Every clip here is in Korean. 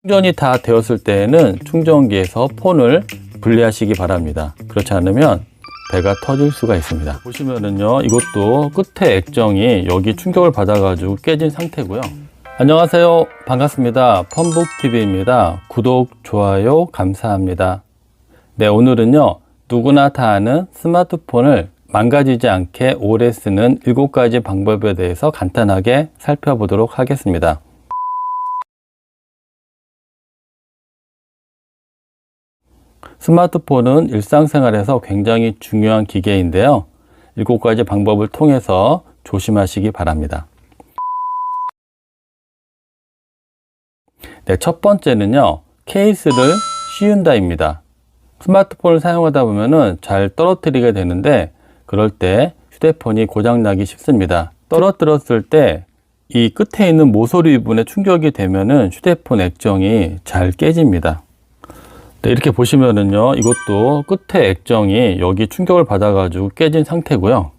충전이 다 되었을 때에는 충전기에서 폰을 분리하시기 바랍니다. 그렇지 않으면 배가 터질 수가 있습니다. 보시면은요, 이것도 끝에 액정이 여기 충격을 받아 가지고 깨진 상태고요. 안녕하세요, 반갑습니다. 펀북TV입니다. 구독, 좋아요 감사합니다. 네, 오늘은요, 누구나 다 아는 스마트폰을 망가지지 않게 오래 쓰는 7가지 방법에 대해서 간단하게 살펴보도록 하겠습니다. 스마트폰은 일상생활에서 굉장히 중요한 기계인데요. 7가지 방법을 통해서 조심하시기 바랍니다. 네, 첫 번째는요, 케이스를 씌운다입니다. 스마트폰을 사용하다 보면은 잘 떨어뜨리게 되는데, 그럴 때 휴대폰이 고장나기 쉽습니다. 떨어뜨렸을 때 이 끝에 있는 모서리 부분에 충격이 되면은 휴대폰 액정이 잘 깨집니다. 네, 이렇게 보시면은요, 이것도 끝에 액정이 여기 충격을 받아 가지고 깨진 상태고요.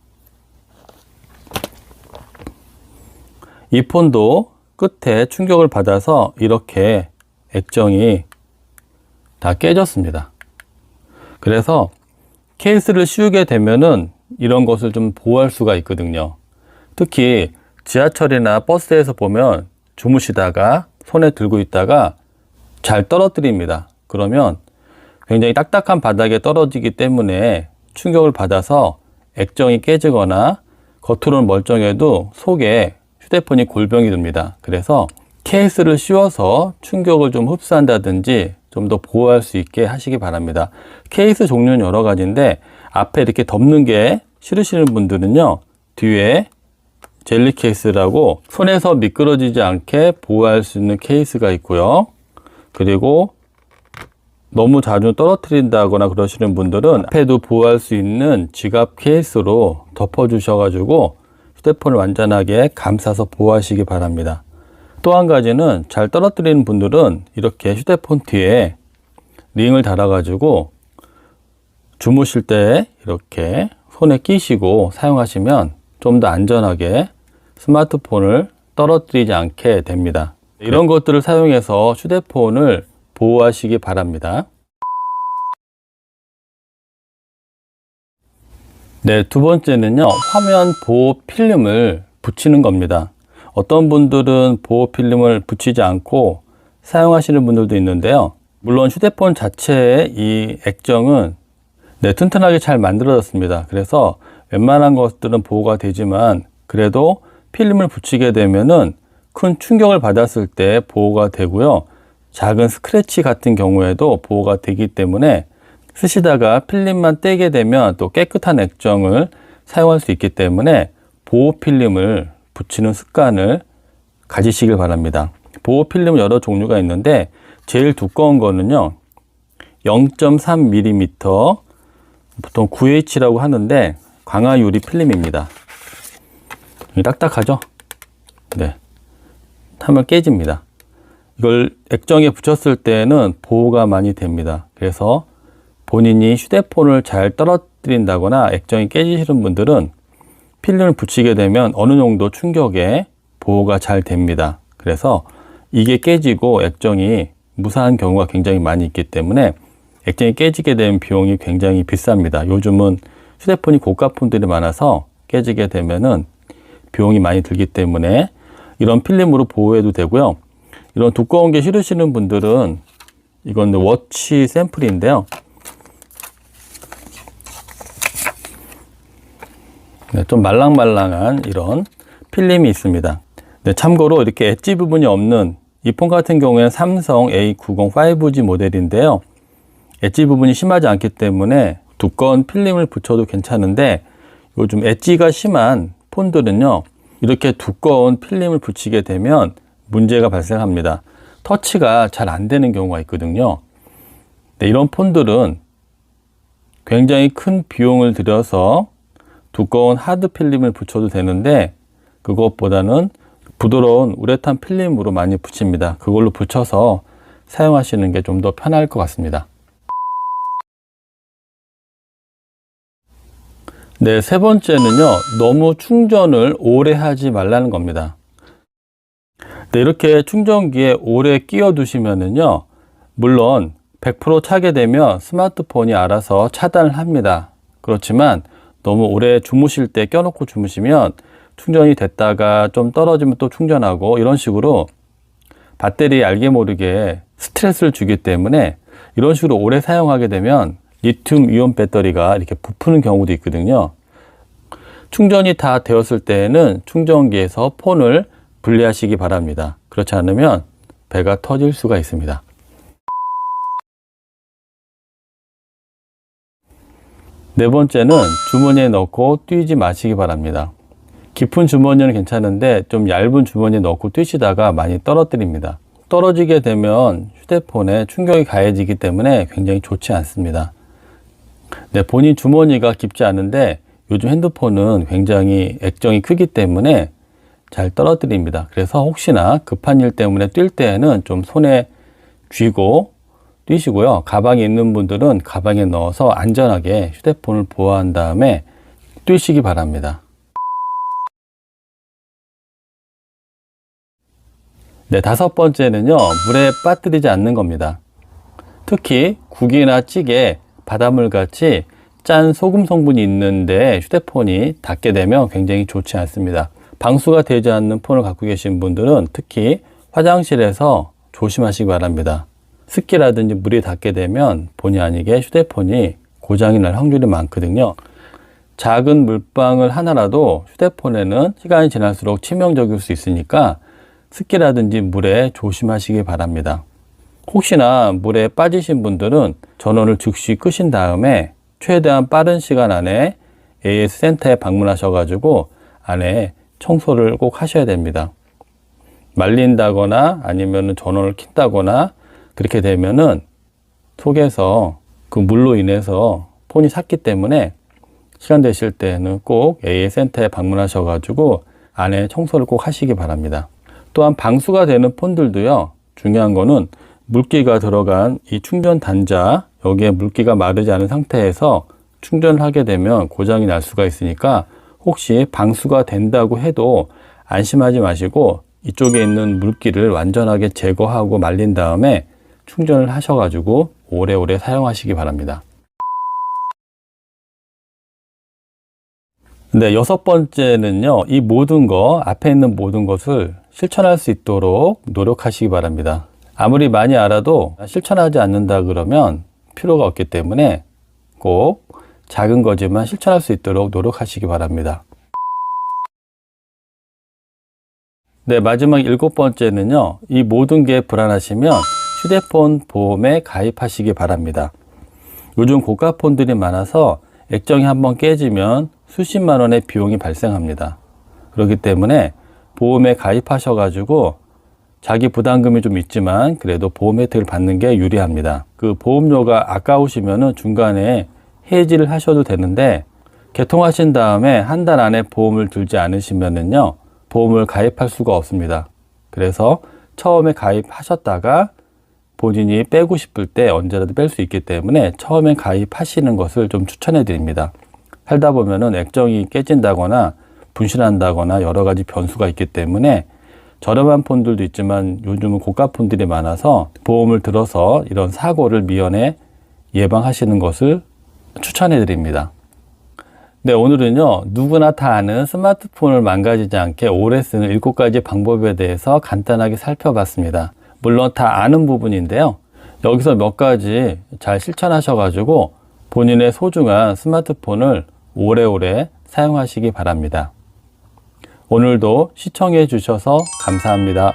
이 폰도 끝에 충격을 받아서 이렇게 액정이 다 깨졌습니다. 그래서 케이스를 씌우게 되면은 이런 것을 좀 보호할 수가 있거든요. 특히 지하철이나 버스에서 보면 주무시다가 손에 들고 있다가 잘 떨어뜨립니다. 그러면 굉장히 딱딱한 바닥에 떨어지기 때문에 충격을 받아서 액정이 깨지거나 겉으로는 멀쩡해도 속에 휴대폰이 골병이 됩니다. 그래서 케이스를 씌워서 충격을 좀 흡수한다든지 좀 더 보호할 수 있게 하시기 바랍니다. 케이스 종류는 여러 가지인데 앞에 이렇게 덮는 게 싫으시는 분들은요, 뒤에 젤리 케이스라고 손에서 미끄러지지 않게 보호할 수 있는 케이스가 있고요. 그리고 너무 자주 떨어뜨린다거나 그러시는 분들은 앞에도 보호할 수 있는 지갑 케이스로 덮어 주셔가지고 휴대폰을 완전하게 감싸서 보호하시기 바랍니다. 또 한 가지는 잘 떨어뜨리는 분들은 이렇게 휴대폰 뒤에 링을 달아 가지고 주무실 때 이렇게 손에 끼시고 사용하시면 좀 더 안전하게 스마트폰을 떨어뜨리지 않게 됩니다. 이런 것들을 사용해서 휴대폰을 보호하시기 바랍니다. 네, 두 번째는요, 화면 보호 필름을 붙이는 겁니다. 어떤 분들은 보호 필름을 붙이지 않고 사용하시는 분들도 있는데요. 물론 휴대폰 자체의 이 액정은 튼튼하게 잘 만들어졌습니다. 그래서 웬만한 것들은 보호가 되지만 그래도 필름을 붙이게 되면은 큰 충격을 받았을 때 보호가 되고요. 작은 스크래치 같은 경우에도 보호가 되기 때문에 쓰시다가 필름만 떼게 되면 또 깨끗한 액정을 사용할 수 있기 때문에 보호 필름을 붙이는 습관을 가지시길 바랍니다. 보호 필름은 여러 종류가 있는데 제일 두꺼운 거는요, 0.3mm, 보통 9H라고 하는데 강화 유리 필름입니다. 딱딱하죠? 네. 하면 깨집니다. 이걸 액정에 붙였을 때는 보호가 많이 됩니다. 그래서 본인이 휴대폰을 잘 떨어뜨린다거나 액정이 깨지시는 분들은 필름을 붙이게 되면 어느 정도 충격에 보호가 잘 됩니다. 그래서 이게 깨지고 액정이 무사한 경우가 굉장히 많이 있기 때문에 액정이 깨지게 되면 비용이 굉장히 비쌉니다. 요즘은 휴대폰이 고가 폰들이 많아서 깨지게 되면은 비용이 많이 들기 때문에 이런 필름으로 보호해도 되고요. 이런 두꺼운 게 싫으시는 분들은 이건 워치 샘플인데요. 네, 좀 말랑말랑한 이런 필름이 있습니다. 네, 참고로 이렇게 엣지 부분이 없는 이 폰 같은 경우에는 삼성 A90 5G 모델인데요. 엣지 부분이 심하지 않기 때문에 두꺼운 필름을 붙여도 괜찮은데 요즘 엣지가 심한 폰들은요, 이렇게 두꺼운 필름을 붙이게 되면 문제가 발생합니다. 터치가 잘 안 되는 경우가 있거든요. 네, 이런 폰들은 굉장히 큰 비용을 들여서 두꺼운 하드 필름을 붙여도 되는데 그것보다는 부드러운 우레탄 필름으로 많이 붙입니다. 그걸로 붙여서 사용하시는 게 좀 더 편할 것 같습니다. 네, 세 번째는요, 너무 충전을 오래 하지 말라는 겁니다. 네, 이렇게 충전기에 오래 끼워 두시면은요, 물론 100% 차게 되면 스마트폰이 알아서 차단을 합니다. 그렇지만 너무 오래 주무실 때 껴놓고 주무시면 충전이 됐다가 좀 떨어지면 또 충전하고 이런 식으로 배터리에 알게 모르게 스트레스를 주기 때문에 이런 식으로 오래 사용하게 되면 리튬 이온 배터리가 이렇게 부푸는 경우도 있거든요. 충전이 다 되었을 때에는 충전기에서 폰을 분리하시기 바랍니다. 그렇지 않으면 배가 터질 수가 있습니다. 네 번째는 주머니에 넣고 뛰지 마시기 바랍니다. 깊은 주머니는 괜찮은데 좀 얇은 주머니에 넣고 뛰시다가 많이 떨어뜨립니다. 떨어지게 되면 휴대폰에 충격이 가해지기 때문에 굉장히 좋지 않습니다. 네, 본인 주머니가 깊지 않은데 요즘 핸드폰은 굉장히 액정이 크기 때문에 잘 떨어뜨립니다. 그래서 혹시나 급한 일 때문에 뛸 때에는 좀 손에 쥐고 뛰시고요. 가방에 있는 분들은 가방에 넣어서 안전하게 휴대폰을 보호한 다음에 뛰시기 바랍니다. 네, 다섯 번째는요, 물에 빠뜨리지 않는 겁니다. 특히 국이나 찌개, 바닷물 같이 짠 소금 성분이 있는데 휴대폰이 닿게 되면 굉장히 좋지 않습니다. 방수가 되지 않는 폰을 갖고 계신 분들은 특히 화장실에서 조심하시기 바랍니다. 습기라든지 물이 닿게 되면 본의 아니게 휴대폰이 고장이 날 확률이 많거든요. 작은 물방울 하나라도 휴대폰에는 시간이 지날수록 치명적일 수 있으니까 습기라든지 물에 조심하시기 바랍니다. 혹시나 물에 빠지신 분들은 전원을 즉시 끄신 다음에 최대한 빠른 시간 안에 AS 센터에 방문하셔가지고 안에 청소를 꼭 하셔야 됩니다. 말린다거나 아니면 전원을 킨다거나 그렇게 되면은 속에서 그 물로 인해서 폰이 삭기 때문에 시간 되실 때는 꼭 AS 센터에 방문하셔가지고 안에 청소를 꼭 하시기 바랍니다. 또한 방수가 되는 폰들도요, 중요한 거는 물기가 들어간 이 충전 단자, 여기에 물기가 마르지 않은 상태에서 충전을 하게 되면 고장이 날 수가 있으니까 혹시 방수가 된다고 해도 안심하지 마시고 이쪽에 있는 물기를 완전하게 제거하고 말린 다음에 충전을 하셔가지고 오래오래 사용하시기 바랍니다. 네, 여섯 번째는요, 이 모든 거, 앞에 있는 모든 것을 실천할 수 있도록 노력하시기 바랍니다. 아무리 많이 알아도 실천하지 않는다 그러면 필요가 없기 때문에 꼭 작은 거지만 실천할 수 있도록 노력하시기 바랍니다. 네, 마지막 일곱 번째는요, 이 모든 게 불안하시면 휴대폰 보험에 가입하시기 바랍니다. 요즘 고가 폰들이 많아서 액정이 한번 깨지면 수십만 원의 비용이 발생합니다. 그렇기 때문에 보험에 가입하셔가지고 자기 부담금이 좀 있지만 그래도 보험 혜택을 받는 게 유리합니다. 그 보험료가 아까우시면은 중간에 해지를 하셔도 되는데 개통하신 다음에 한 달 안에 보험을 들지 않으시면은요, 보험을 가입할 수가 없습니다. 그래서 처음에 가입하셨다가 본인이 빼고 싶을 때 언제라도 뺄 수 있기 때문에 처음에 가입하시는 것을 좀 추천해 드립니다. 살다 보면은 액정이 깨진다거나 분실한다거나 여러 가지 변수가 있기 때문에 저렴한 폰들도 있지만 요즘은 고가 폰들이 많아서 보험을 들어서 이런 사고를 미연에 예방하시는 것을 추천해 드립니다. 네, 오늘은요, 누구나 다 아는 스마트폰을 망가지지 않게 오래 쓰는 7가지 방법에 대해서 간단하게 살펴봤습니다. 물론 다 아는 부분인데요, 여기서 몇 가지 잘 실천하셔가지고 본인의 소중한 스마트폰을 오래오래 사용하시기 바랍니다. 오늘도 시청해 주셔서 감사합니다.